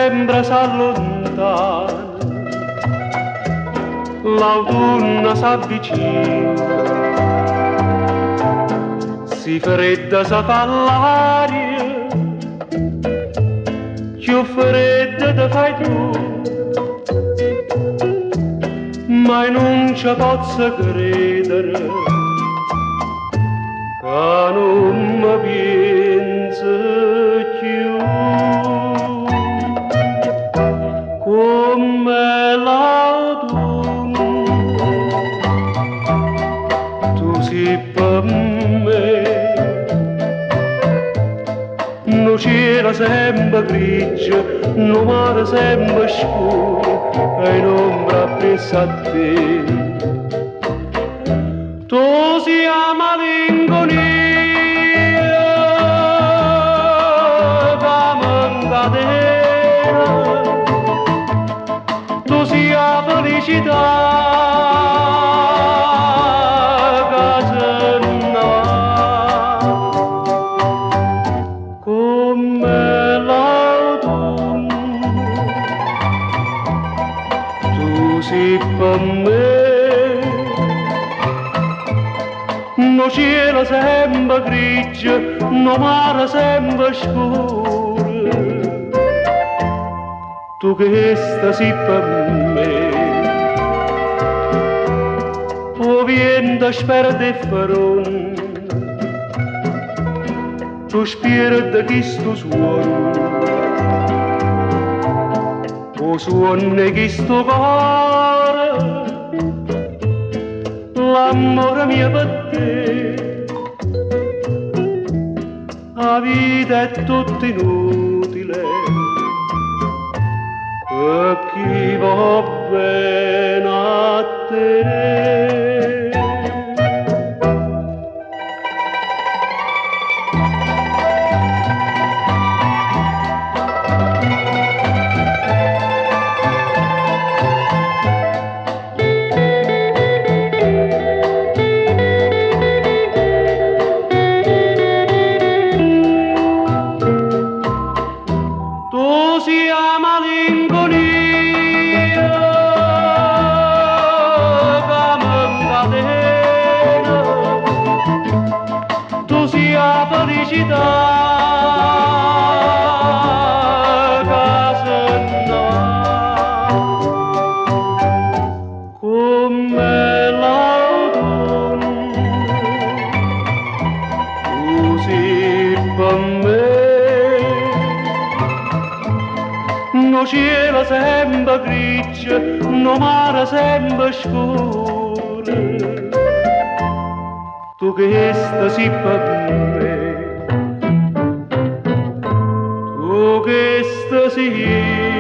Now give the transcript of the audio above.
sempre s'allontana, l'autunno s'avvicina, si fredda sa fa l'aria, più fredda te fai tu, ma non ci posso credere che non mi pensi più. Come l'autunno tu sei per me, no cielo sempre grigio, no mare sempre scuro e in ombra appresso a te. Tu sei la malinconia che m'incatena, tu sei la felicità che se ne va. Come l'autunno tu sei per me, no cielo sempre grigio, no mare sempre scuro, tu che stai per me. O vento sperde faron, tu spirito che sto suono, o suono che sto cuore, l'amore mio per te. La vita è tutta inutile per chi va bene a te. Tu sei la malinconia che m'incatena, tu sei la felicità che se ne va. Come l'autunno tu sei per me, no cielo sempre grigio, no mare sempre scuro, tu che stai per me, tu che stai